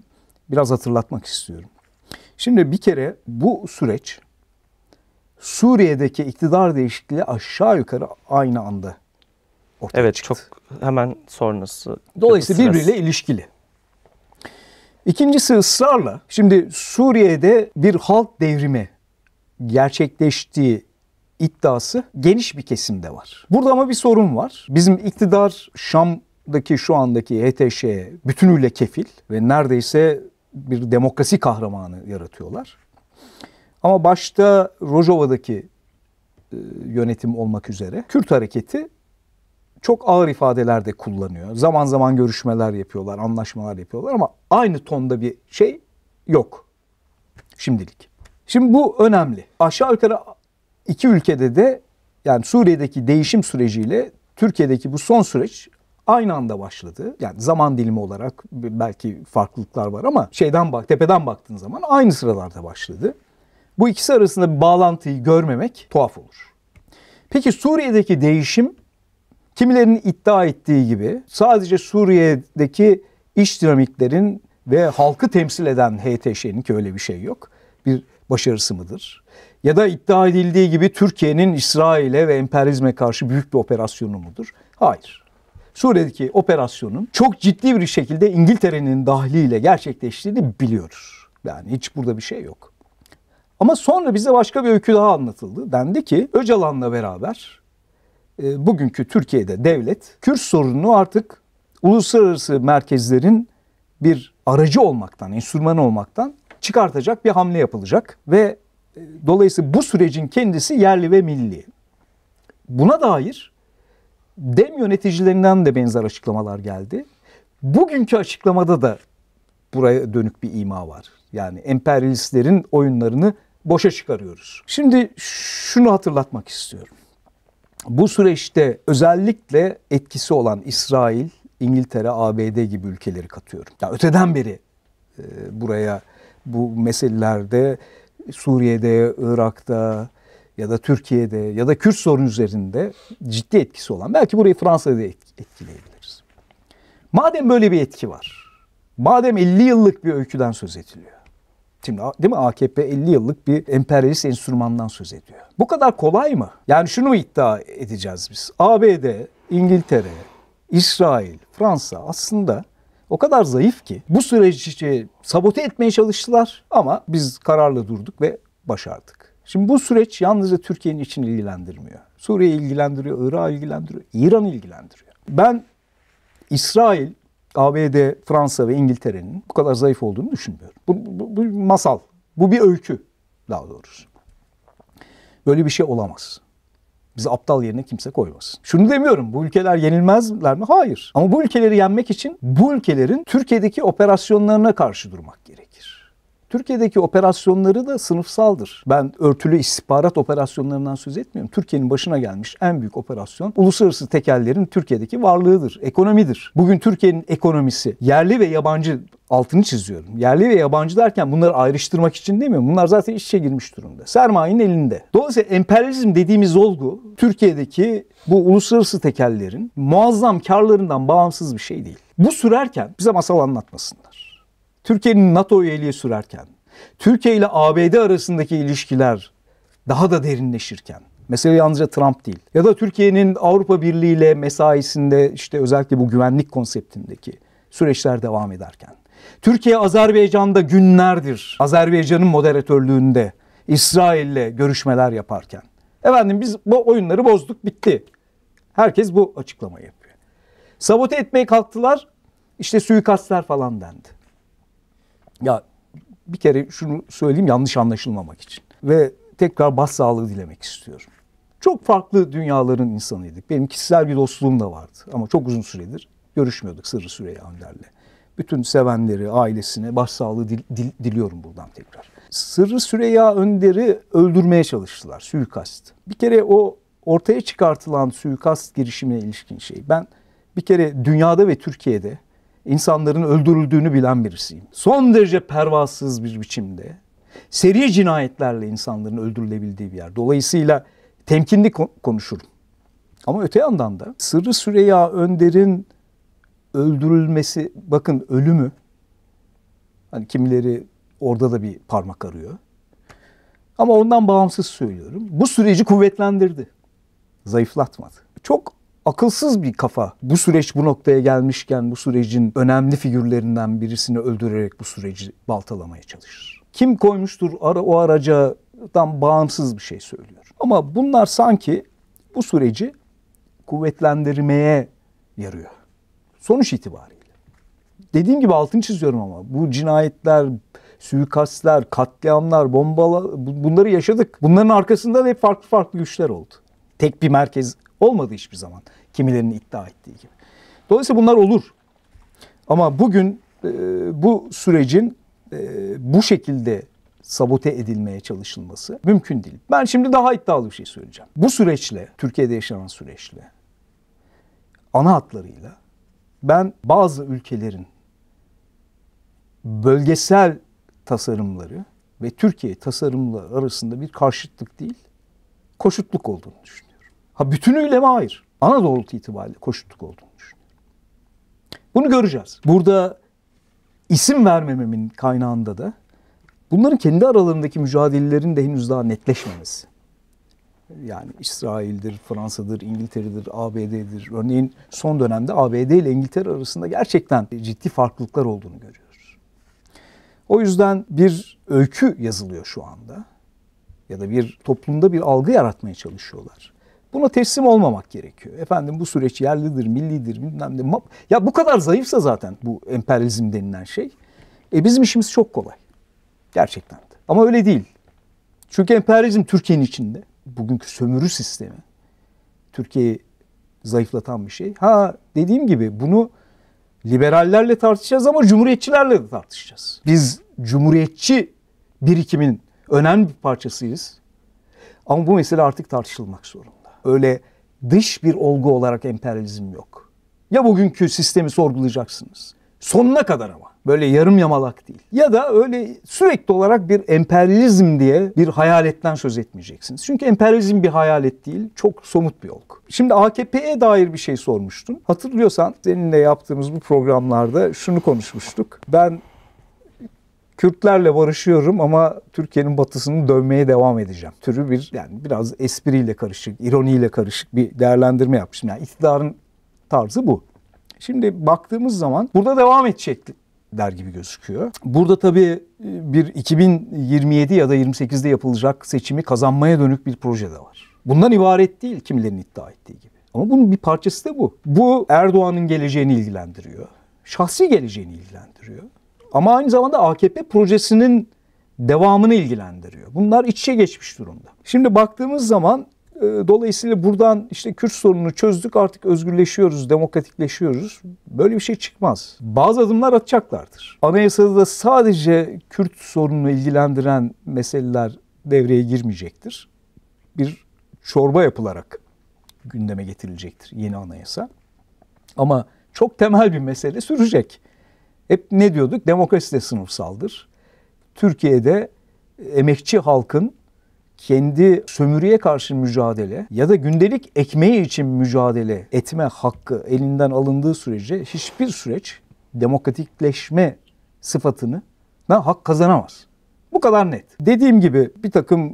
biraz hatırlatmak istiyorum. Şimdi bir kere bu süreç Suriye'deki iktidar değişikliği aşağı yukarı aynı anda ortaya çıktı. Evet, çok hemen sonrası. Dolayısıyla birbiriyle ilişkili. İkincisi ısrarla şimdi Suriye'de bir halk devrimi gerçekleştiği iddiası geniş bir kesimde var. Burada ama bir sorun var. Bizim iktidar Şam'daki şu andaki HTŞ'ye bütünüyle kefil ve neredeyse bir demokrasi kahramanı yaratıyorlar. Ama başta Rojava'daki yönetim olmak üzere Kürt hareketi çok ağır ifadelerde kullanıyor. Zaman zaman görüşmeler yapıyorlar, anlaşmalar yapıyorlar ama aynı tonda bir şey yok şimdilik. Şimdi bu önemli. Aşağı yukarı iki ülkede de yani Suriye'deki değişim süreciyle Türkiye'deki bu son süreç aynı anda başladı. Yani zaman dilimi olarak belki farklılıklar var ama tepeden baktığın zaman aynı sıralarda başladı. Bu ikisi arasında bir bağlantıyı görmemek tuhaf olur. Peki Suriye'deki değişim kimilerinin iddia ettiği gibi sadece Suriye'deki iç dinamiklerin ve halkı temsil eden HTŞ'nin ki öyle bir şey yok bir başarısı mıdır? Ya da iddia edildiği gibi Türkiye'nin İsrail'e ve emperyalizme karşı büyük bir operasyonu mudur? Hayır. Suriye'deki operasyonun çok ciddi bir şekilde İngiltere'nin dahliyle gerçekleştiğini biliyoruz. Yani hiç burada bir şey yok. Ama sonra bize başka bir öykü daha anlatıldı. Dendi ki Öcalan'la beraber bugünkü Türkiye'de devlet Kürt sorununu artık uluslararası merkezlerin bir aracı olmaktan, enstrümanı olmaktan çıkartacak bir hamle yapılacak ve dolayısıyla bu sürecin kendisi yerli ve milli. Buna dair DEM yöneticilerinden de benzer açıklamalar geldi. Bugünkü açıklamada da buraya dönük bir ima var. Yani emperyalistlerin oyunlarını boşa çıkarıyoruz. Şimdi şunu hatırlatmak istiyorum. Bu süreçte özellikle etkisi olan İsrail, İngiltere, ABD gibi ülkeleri katıyorum. Ya öteden beri buraya bu meselelerde Suriye'de, Irak'ta ya da Türkiye'de ya da Kürt sorunu üzerinde ciddi etkisi olan, belki burayı Fransa'da da etkileyebiliriz. Madem böyle bir etki var, madem 50 yıllık bir öyküden söz ediliyor. Şimdi değil mi, AKP 50 yıllık bir emperyalist enstrümandan söz ediyor. Bu kadar kolay mı? Yani şunu mu iddia edeceğiz biz? ABD, İngiltere, İsrail, Fransa aslında o kadar zayıf ki bu süreci sabote etmeye çalıştılar ama biz kararlı durduk ve başardık. Şimdi bu süreç yalnızca Türkiye'nin içini ilgilendirmiyor. Suriye'yi ilgilendiriyor, Irak'ı ilgilendiriyor, İran'ı ilgilendiriyor. Ben İsrail, ABD, Fransa ve İngiltere'nin bu kadar zayıf olduğunu düşünmüyorum. Bu bir masal. Bu bir öykü daha doğrusu. Böyle bir şey olamaz. Bizi aptal yerine kimse koymasın. Şunu demiyorum, bu ülkeler yenilmezler mi? Hayır. Ama bu ülkeleri yenmek için bu ülkelerin Türkiye'deki operasyonlarına karşı durmak gerekir. Türkiye'deki operasyonları da sınıfsaldır. Ben örtülü istihbarat operasyonlarından söz etmiyorum. Türkiye'nin başına gelmiş en büyük operasyon uluslararası tekellerin Türkiye'deki varlığıdır, ekonomidir. Bugün Türkiye'nin ekonomisi yerli ve yabancı, altını çiziyorum. Yerli ve yabancı derken bunları ayrıştırmak için demiyorum. Bunlar zaten iç içe girmiş durumda. Sermayenin elinde. Dolayısıyla emperyalizm dediğimiz olgu Türkiye'deki bu uluslararası tekellerin muazzam karlarından bağımsız bir şey değil. Bu sürerken bize masal anlatmasınlar. Türkiye'nin NATO üyeliği sürerken, Türkiye ile ABD arasındaki ilişkiler daha da derinleşirken, mesele yalnızca Trump değil, ya da Türkiye'nin Avrupa Birliği ile mesaisinde işte özellikle bu güvenlik konseptindeki süreçler devam ederken, Türkiye Azerbaycan'da günlerdir Azerbaycan'ın moderatörlüğünde İsrail'le görüşmeler yaparken, efendim biz bu oyunları bozduk, bitti. Herkes bu açıklamayı yapıyor. Sabote etmeye kalktılar, işte suikastler falan dendi. Ya bir kere şunu söyleyeyim yanlış anlaşılmamak için ve tekrar başsağlığı dilemek istiyorum. Çok farklı dünyaların insanıydık. Benim kişisel bir dostluğum da vardı ama çok uzun süredir görüşmüyorduk Sırrı Süreyya Önder'le. Bütün sevenleri, ailesine başsağlığı diliyorum buradan tekrar. Sırrı Süreyya Önder'i öldürmeye çalıştılar, suikast. Bir kere o ortaya çıkartılan suikast girişimine ilişkin şey. Ben bir kere dünyada ve Türkiye'de İnsanların öldürüldüğünü bilen birisiyim. Son derece pervasız bir biçimde seri cinayetlerle insanların öldürülebildiği bir yer. Dolayısıyla temkinli konuşurum. Ama öte yandan da Sırrı Süreyya Önder'in öldürülmesi, bakın ölümü, hani kimileri orada da bir parmak arıyor. Ama ondan bağımsız söylüyorum. Bu süreci kuvvetlendirdi. Zayıflatmadı. Çok akılsız bir kafa bu süreç bu noktaya gelmişken bu sürecin önemli figürlerinden birisini öldürerek bu süreci baltalamaya çalışır. Kim koymuştur o aracadan bağımsız bir şey söylüyor. Ama bunlar sanki bu süreci kuvvetlendirmeye yarıyor. Sonuç itibariyle. Dediğim gibi altını çiziyorum ama bu cinayetler, suikastler, katliamlar, bombalar bunları yaşadık. Bunların arkasında da hep farklı güçler oldu. Tek bir merkez olmadı hiçbir zaman. Kimilerinin iddia ettiği gibi. Dolayısıyla bunlar olur. Ama bugün bu sürecin bu şekilde sabote edilmeye çalışılması mümkün değil. Ben şimdi daha iddialı bir şey söyleyeceğim. Bu süreçle, Türkiye'de yaşanan süreçle, ana hatlarıyla ben bazı ülkelerin bölgesel tasarımları ve Türkiye tasarımları arasında bir karşıtlık değil, koşutluk olduğunu düşünüyorum. Ha bütünüyle mi? Hayır. Ana doğrultu itibariyle koşutluk olduğunu düşünüyorum. Bunu göreceğiz. Burada isim vermememin kaynağında da bunların kendi aralarındaki mücadelelerin de henüz daha netleşmemesi. Yani İsrail'dir, Fransa'dır, İngiltere'dir, ABD'dir. Örneğin son dönemde ABD ile İngiltere arasında gerçekten ciddi farklılıklar olduğunu görüyoruz. O yüzden bir öykü yazılıyor şu anda. Ya da bir toplumda bir algı yaratmaya çalışıyorlar. Buna teslim olmamak gerekiyor. Efendim bu süreç yerlidir, millidir, bilmem ne. Ya bu kadar zayıfsa zaten bu emperyalizm denilen şey. Bizim işimiz çok kolay. Gerçekten de. Ama öyle değil. Çünkü emperyalizm Türkiye'nin içinde. Bugünkü sömürü sistemi Türkiye'yi zayıflatan bir şey. Ha dediğim gibi bunu Liberallerle tartışacağız ama cumhuriyetçilerle de tartışacağız. Biz cumhuriyetçi birikimin önemli bir parçasıyız. Ama bu mesele artık tartışılmak zorunda. Öyle dış bir olgu olarak emperyalizm yok. Ya bugünkü sistemi sorgulayacaksınız. Sonuna kadar ama. Böyle yarım yamalak değil. Ya da öyle sürekli olarak bir emperyalizm diye bir hayaletten söz etmeyeceksiniz. Çünkü emperyalizm bir hayalet değil, çok somut bir olgu. Şimdi AKP'ye dair bir şey sormuştun. Hatırlıyorsan seninle yaptığımız bu programlarda şunu konuşmuştuk. Ben Kürtlerle barışıyorum ama Türkiye'nin batısını dövmeye devam edeceğim. Türü bir, yani biraz espriyle karışık, ironiyle karışık bir değerlendirme yapmışım. Yani iktidarın tarzı bu. Şimdi baktığımız zaman burada devam edecekler gibi gözüküyor. Burada tabii bir 2027 ya da 28'de yapılacak seçimi kazanmaya dönük bir proje de var. Bundan ibaret değil kimilerin iddia ettiği gibi. Ama bunun bir parçası da bu. Bu Erdoğan'ın geleceğini ilgilendiriyor. Şahsi geleceğini ilgilendiriyor. Ama aynı zamanda AKP projesinin devamını ilgilendiriyor. Bunlar iç içe geçmiş durumda. Şimdi baktığımız zaman dolayısıyla buradan işte Kürt sorununu çözdük, artık özgürleşiyoruz, demokratikleşiyoruz. Böyle bir şey çıkmaz. Bazı adımlar atacaklardır. Anayasada da sadece Kürt sorununu ilgilendiren meseleler devreye girmeyecektir. Bir çorba yapılarak gündeme getirilecektir yeni anayasa. Ama çok temel bir mesele sürecek. Hep ne diyorduk? Demokrasi de sınıfsaldır. Türkiye'de emekçi halkın kendi sömürüye karşı mücadele ya da gündelik ekmeği için mücadele etme hakkı elinden alındığı sürece hiçbir süreç demokratikleşme sıfatını hak kazanamaz. Bu kadar net. Dediğim gibi bir takım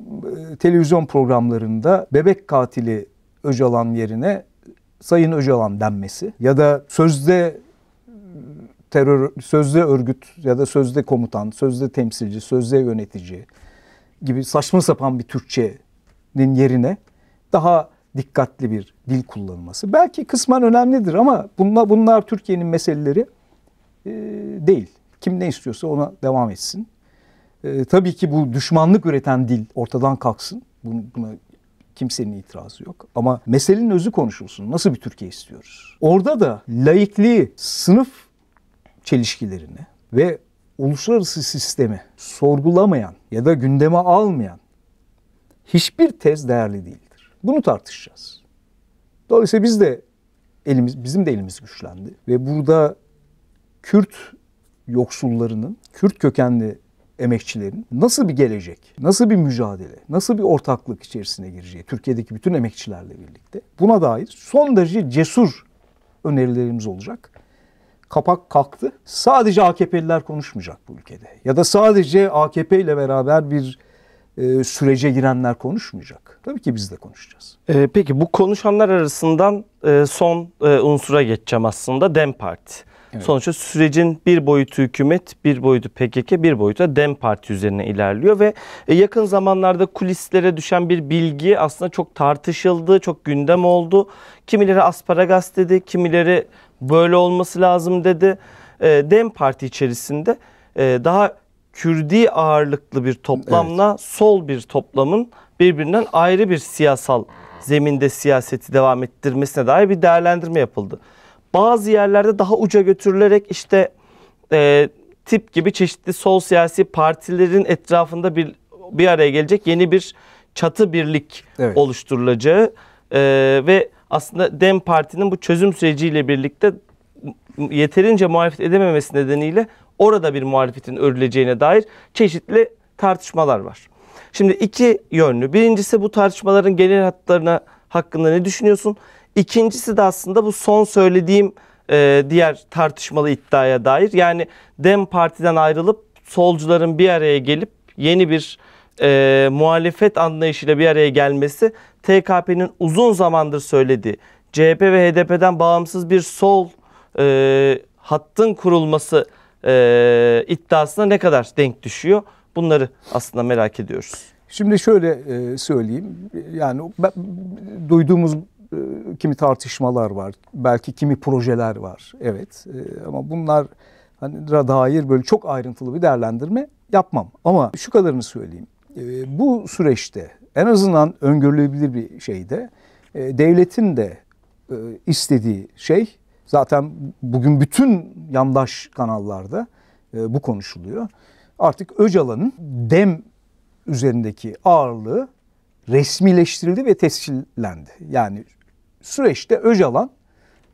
televizyon programlarında bebek katili Öcalan yerine Sayın Öcalan denmesi ya da sözde sözde örgüt ya da sözde komutan, sözde temsilci, sözde yönetici gibi saçma sapan bir Türkçenin yerine daha dikkatli bir dil kullanılması belki kısmen önemlidir ama bunlar Türkiye'nin meseleleri değil. Kim ne istiyorsa ona devam etsin. Tabii ki bu düşmanlık üreten dil ortadan kalksın. Buna kimsenin itirazı yok. Ama meselenin özü konuşulsun. Nasıl bir Türkiye istiyoruz? Orada da laikliği, sınıf çelişkilerini ve uluslararası sistemi sorgulamayan ya da gündeme almayan hiçbir tez değerli değildir. Bunu tartışacağız. Dolayısıyla bizim de elimiz güçlendi ve burada Kürt yoksullarının, Kürt kökenli emekçilerin nasıl bir gelecek, nasıl bir mücadele, nasıl bir ortaklık içerisine gireceği Türkiye'deki bütün emekçilerle birlikte buna dair son derece cesur önerilerimiz olacak. Kapak kalktı. Sadece AKP'liler konuşmayacak bu ülkede. Ya da sadece AKP ile beraber bir sürece girenler konuşmayacak. Tabii ki biz de konuşacağız. Peki bu konuşanlar arasından son unsura geçeceğim aslında. DEM Parti. Evet. Sonuçta sürecin bir boyutu hükümet, bir boyutu PKK, bir boyutu da DEM Parti üzerine ilerliyor ve yakın zamanlarda kulislere düşen bir bilgi aslında çok tartışıldı, çok gündem oldu. Kimileri asparagas dedi, kimileri böyle olması lazım dedi. DEM Parti içerisinde daha Kürdi ağırlıklı bir toplamla evet, sol bir toplamın birbirinden ayrı bir siyasal zeminde siyaseti devam ettirmesine dair bir değerlendirme yapıldı. Bazı yerlerde daha uca götürülerek işte tip gibi çeşitli sol siyasi partilerin etrafında bir araya gelecek yeni bir çatı birlik evet, oluşturulacağı ve aslında DEM Parti'nin bu çözüm süreciyle birlikte yeterince muhalefet edememesi nedeniyle orada bir muhalefetin örüleceğine dair çeşitli tartışmalar var. Şimdi iki yönlü. Birincisi bu tartışmaların genel hatlarına hakkında ne düşünüyorsun? İkincisi de aslında bu son söylediğim diğer tartışmalı iddiaya dair. Yani DEM Parti'den ayrılıp solcuların bir araya gelip yeni bir muhalefet anlayışıyla bir araya gelmesi TKP'nin uzun zamandır söylediği CHP ve HDP'den bağımsız bir sol hattın kurulması iddiasına ne kadar denk düşüyor? Bunları aslında merak ediyoruz. Şimdi şöyle söyleyeyim. Yani duyduğumuz kimi tartışmalar var. Belki kimi projeler var. Evet. Ama bunlar hani dair böyle çok ayrıntılı bir değerlendirme yapmam. Ama şu kadarını söyleyeyim. Bu süreçte en azından öngörülebilir bir şeyde devletin de istediği şey Zaten bugün bütün yandaş kanallarda bu konuşuluyor. Artık Öcalan'ın DEM üzerindeki ağırlığı resmileştirildi ve tescillendi. Yani süreçte Öcalan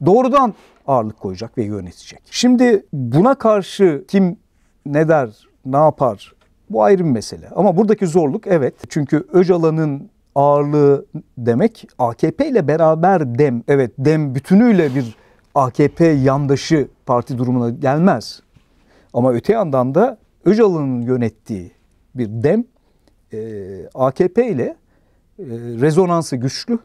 doğrudan ağırlık koyacak ve yönetecek. Şimdi buna karşı kim ne der, ne yapar, bu ayrı bir mesele. Ama buradaki zorluk evet. Çünkü Öcalan'ın ağırlığı demek AKP ile beraber DEM. Evet, DEM bütünüyle bir AKP yandaşı parti durumuna gelmez. Ama öte yandan da Öcalan'ın yönettiği bir DEM AKP ile rezonansı güçlü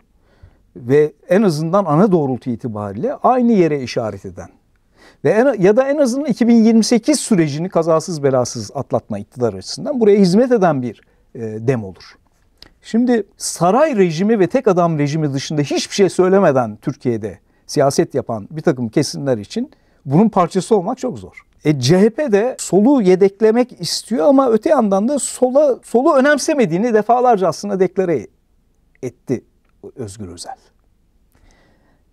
ve en azından ana doğrultu itibariyle aynı yere işaret eden ve ya da en azından 2028 sürecini kazasız belasız atlatma iktidar açısından buraya hizmet eden bir DEM olur. Şimdi saray rejimi ve tek adam rejimi dışında hiçbir şey söylemeden Türkiye'de siyaset yapan bir takım kesimler için bunun parçası olmak çok zor. CHP de solu yedeklemek istiyor ama öte yandan da solu önemsemediğini defalarca aslında deklare etti Özgür Özel.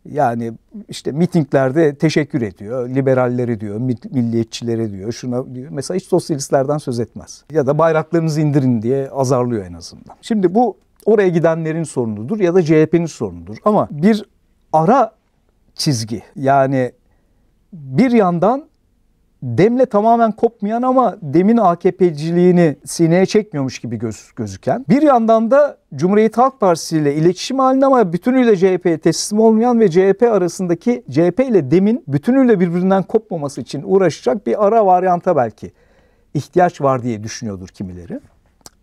Yani işte mitinglerde teşekkür ediyor, liberalleri diyor, milliyetçileri diyor, şuna diyor. Mesela hiç sosyalistlerden söz etmez. Ya da bayraklarınızı indirin diye azarlıyor en azından. Şimdi bu oraya gidenlerin sorunudur ya da CHP'nin sorunudur. Ama bir ara çizgi, yani bir yandan DEM'le tamamen kopmayan ama DEM'in AKP'ciliğini sineye çekmiyormuş gibi gözüken, bir yandan da Cumhuriyet Halk Partisi ile iletişim halinde ama bütünüyle CHP'ye teslim olmayan ve CHP arasındaki CHP ile DEM'in bütünüyle birbirinden kopmaması için uğraşacak bir ara varyanta belki ihtiyaç var diye düşünüyordur kimileri.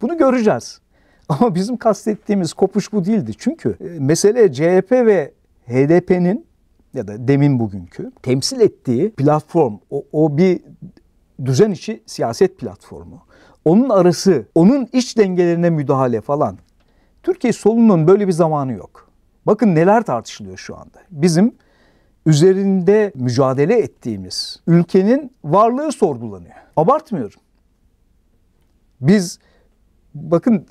Bunu göreceğiz. Ama bizim kastettiğimiz kopuş bu değildi. Çünkü mesele CHP ve HDP'nin ya da DEM'in bugünkü temsil ettiği platform, o bir düzen içi siyaset platformu. Onun arası, onun iç dengelerine müdahale falan. Türkiye solunun böyle bir zamanı yok. Bakın neler tartışılıyor şu anda. Bizim üzerinde mücadele ettiğimiz ülkenin varlığı sorgulanıyor. Abartmıyorum. Biz bakın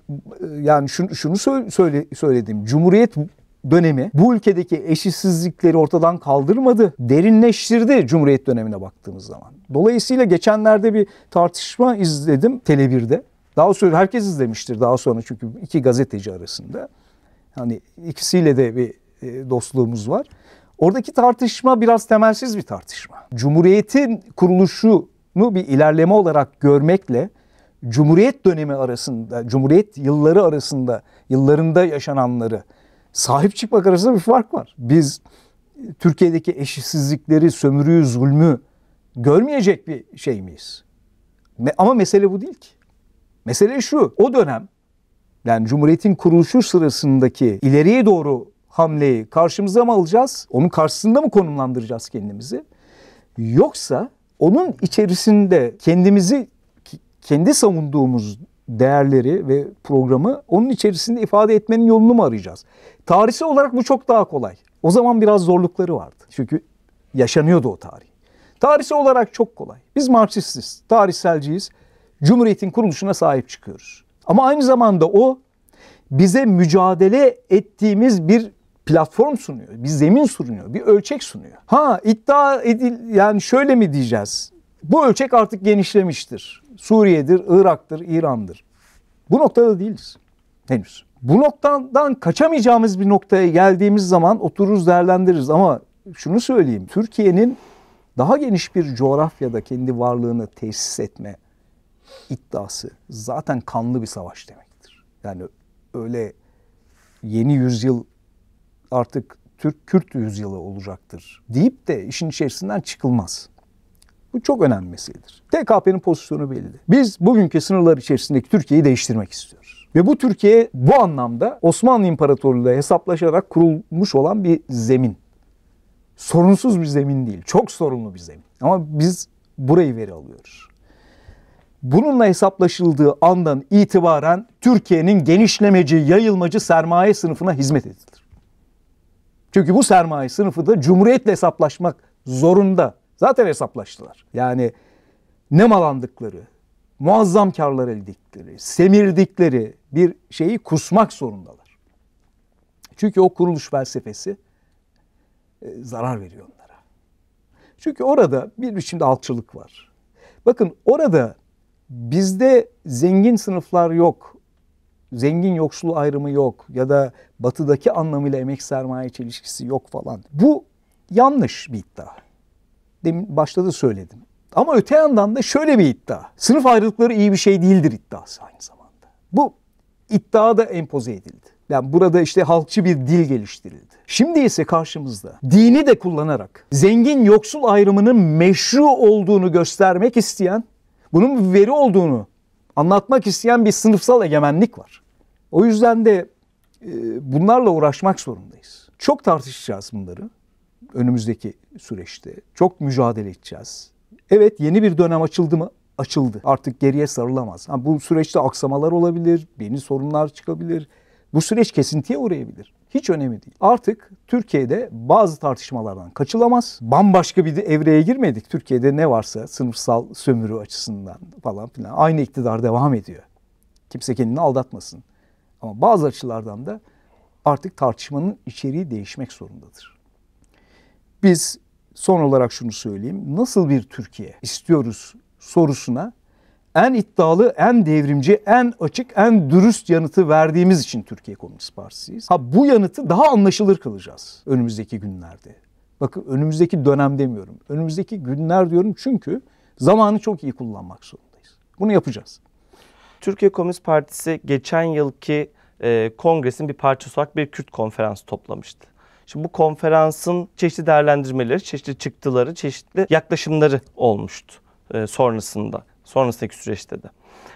yani şunu söyledim. Cumhuriyet dönemi bu ülkedeki eşitsizlikleri ortadan kaldırmadı, derinleştirdi Cumhuriyet dönemine baktığımız zaman. Dolayısıyla geçenlerde bir tartışma izledim Tele1'de. Daha sonra herkes izlemiştir daha sonra çünkü iki gazeteci arasında. Hani ikisiyle de bir dostluğumuz var. Oradaki tartışma biraz temelsiz bir tartışma. Cumhuriyetin kuruluşunu bir ilerleme olarak görmekle Cumhuriyet dönemi arasında, Cumhuriyet yılları arasında, yıllarında yaşananları sahip çıkmak arasında bir fark var. Biz Türkiye'deki eşitsizlikleri, sömürüyü, zulmü görmeyecek bir şey miyiz? Ama mesele bu değil ki. Mesele şu, o dönem yani Cumhuriyet'in kuruluşu sırasındaki ileriye doğru hamleyi karşımıza mı alacağız? Onun karşısında mı konumlandıracağız kendimizi? Yoksa onun içerisinde kendi savunduğumuz değerleri ve programı onun içerisinde ifade etmenin yolunu mu arayacağız? Tarihsel olarak bu çok daha kolay. O zaman biraz zorlukları vardı. Çünkü yaşanıyordu o tarih. Tarihsel olarak çok kolay. Biz Marksistiz, tarihselciyiz. Cumhuriyetin kuruluşuna sahip çıkıyoruz. Ama aynı zamanda o bize mücadele ettiğimiz bir platform sunuyor, bir zemin sunuyor, bir ölçek sunuyor. Yani şöyle mi diyeceğiz? Bu ölçek artık genişlemiştir. Suriye'dir, Irak'tır, İran'dır. Bu noktada değiliz henüz. Bu noktadan kaçamayacağımız bir noktaya geldiğimiz zaman otururuz değerlendiririz. Ama şunu söyleyeyim, Türkiye'nin daha geniş bir coğrafyada kendi varlığını tesis etme iddiası zaten kanlı bir savaş demektir. Yani öyle yeni yüzyıl artık Türk-Kürt yüzyılı olacaktır deyip de işin içerisinden çıkılmaz. Bu çok önemli meseledir. TKP'nin pozisyonu belli. Biz bugünkü sınırlar içerisindeki Türkiye'yi değiştirmek istiyoruz. Ve bu Türkiye bu anlamda Osmanlı İmparatorluğu'yla hesaplaşarak kurulmuş olan bir zemin. Sorunsuz bir zemin değil, çok sorunlu bir zemin. Ama biz burayı veri alıyoruz. Bununla hesaplaşıldığı andan itibaren Türkiye'nin genişlemeci, yayılmacı sermaye sınıfına hizmet edilir. Çünkü bu sermaye sınıfı da Cumhuriyet'le hesaplaşmak zorunda. Zaten hesaplaştılar. Yani ne mal aldıkları, muazzam karlar elde ettikleri, semirdikleri bir şeyi kusmak zorundalar. Çünkü o kuruluş felsefesi zarar veriyor onlara. Çünkü orada bir biçimde halkçılık var. Bakın orada bizde zengin sınıflar yok. Zengin yoksul ayrımı yok ya da batıdaki anlamıyla emek sermaye çelişkisi yok falan. Bu yanlış bir iddia. Demin başta da söyledim. Ama öte yandan da şöyle bir iddia. Sınıf ayrılıkları iyi bir şey değildir iddiası aynı zamanda. Bu iddia da empoze edildi. Yani burada işte halkçı bir dil geliştirildi. Şimdi ise karşımızda dini de kullanarak zengin yoksul ayrımının meşru olduğunu göstermek isteyen, bunun bir veri olduğunu anlatmak isteyen bir sınıfsal egemenlik var. O yüzden de bunlarla uğraşmak zorundayız. Çok tartışacağız bunları önümüzdeki süreçte. Çok mücadele edeceğiz. Evet, yeni bir dönem açıldı mı? Açıldı. Artık geriye sarılamaz. Bu süreçte aksamalar olabilir, yeni sorunlar çıkabilir. Bu süreç kesintiye uğrayabilir. Hiç önemli değil. Artık Türkiye'de bazı tartışmalardan kaçılamaz. Bambaşka bir evreye girmedik. Türkiye'de ne varsa sınıfsal sömürü açısından falan filan aynı iktidar devam ediyor. Kimse kendini aldatmasın. Ama bazı açılardan da artık tartışmanın içeriği değişmek zorundadır. Biz son olarak şunu söyleyeyim. Nasıl bir Türkiye istiyoruz sorusuna en iddialı, en devrimci, en açık, en dürüst yanıtı verdiğimiz için Türkiye Komünist Partisi'yiz. Bu yanıtı daha anlaşılır kılacağız önümüzdeki günlerde. Bakın önümüzdeki dönem demiyorum. Önümüzdeki günler diyorum çünkü zamanı çok iyi kullanmak zorundayız. Bunu yapacağız. Türkiye Komünist Partisi geçen yılki kongresin bir parçası olarak bir Kürt konferansı toplamıştı. Şimdi bu konferansın çeşitli değerlendirmeleri, çeşitli çıktıları, çeşitli yaklaşımları olmuştu sonrasındaki süreçte de.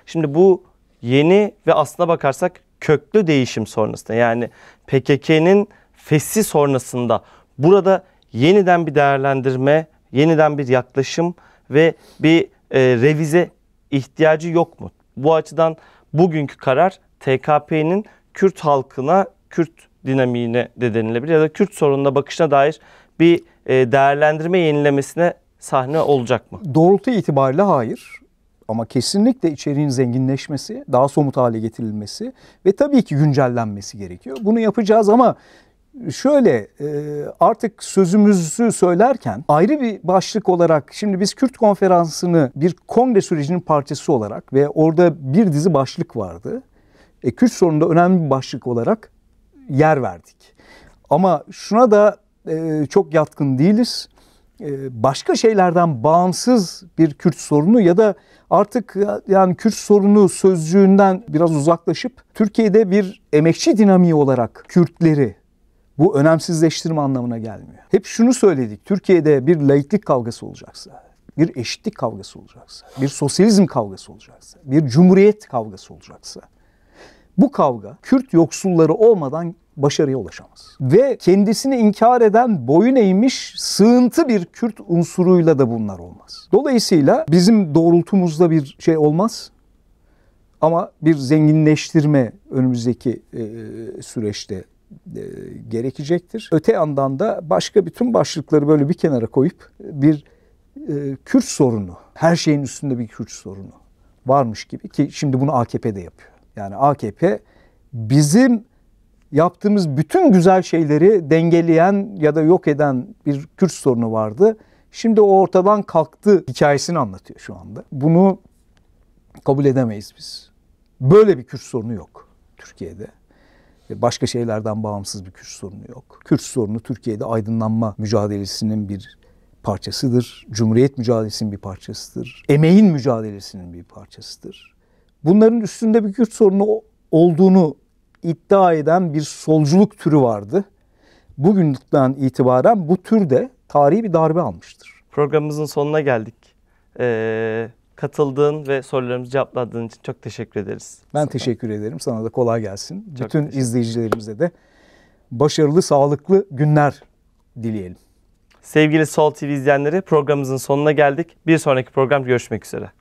Şimdi bu yeni ve aslına bakarsak köklü değişim sonrasında, yani PKK'nın feshi sonrasında burada yeniden bir değerlendirme, yeniden bir yaklaşım ve bir revize ihtiyacı yok mu? Bu açıdan bugünkü karar TKP'nin Kürt halkına, Kürt dinamiğine de denilebilir ya da Kürt sorununa bakışına dair bir değerlendirme yenilemesine sahne olacak mı? Doğrultu itibariyle hayır. Ama kesinlikle içeriğin zenginleşmesi, daha somut hale getirilmesi ve tabii ki güncellenmesi gerekiyor. Bunu yapacağız ama şöyle artık sözümüzü söylerken ayrı bir başlık olarak, şimdi biz Kürt konferansını bir kongre sürecinin parçası olarak ve orada bir dizi başlık vardı. Kürt sorununda önemli bir başlık olarak yer verdik. Ama şuna da çok yatkın değiliz. Başka şeylerden bağımsız bir Kürt sorunu ya da artık yani Kürt sorunu sözcüğünden biraz uzaklaşıp Türkiye'de bir emekçi dinamiği olarak Kürtleri, bu önemsizleştirme anlamına gelmiyor. Hep şunu söyledik. Türkiye'de bir laiklik kavgası olacaksa, bir eşitlik kavgası olacaksa, bir sosyalizm kavgası olacaksa, bir cumhuriyet kavgası olacaksa bu kavga Kürt yoksulları olmadan başarıya ulaşamaz. Ve kendisini inkar eden, boyun eğmiş, sığıntı bir Kürt unsuruyla da bunlar olmaz. Dolayısıyla bizim doğrultumuzda bir şey olmaz. Ama bir zenginleştirme önümüzdeki süreçte gerekecektir. Öte yandan da başka bütün başlıkları böyle bir kenara koyup bir Kürt sorunu, her şeyin üstünde bir Kürt sorunu varmış gibi, ki şimdi bunu AKP de yapıyor. Yani AKP bizim yaptığımız bütün güzel şeyleri dengeleyen ya da yok eden bir Kürt sorunu vardı. Şimdi o ortadan kalktı hikayesini anlatıyor şu anda. Bunu kabul edemeyiz biz. Böyle bir Kürt sorunu yok Türkiye'de. Başka şeylerden bağımsız bir Kürt sorunu yok. Kürt sorunu Türkiye'de aydınlanma mücadelesinin bir parçasıdır. Cumhuriyet mücadelesinin bir parçasıdır. Emeğin mücadelesinin bir parçasıdır. Bunların üstünde bir Kürt sorunu olduğunu iddia eden bir solculuk türü vardı. Bugünden itibaren bu tür de tarihi bir darbe almıştır. Programımızın sonuna geldik. Katıldığın ve sorularımızı cevapladığın için çok teşekkür ederiz. Ben teşekkür ederim. Sana da kolay gelsin. Çok bütün izleyicilerimize de başarılı, sağlıklı günler dileyelim. Sevgili Sol TV izleyenleri, programımızın sonuna geldik. Bir sonraki program görüşmek üzere.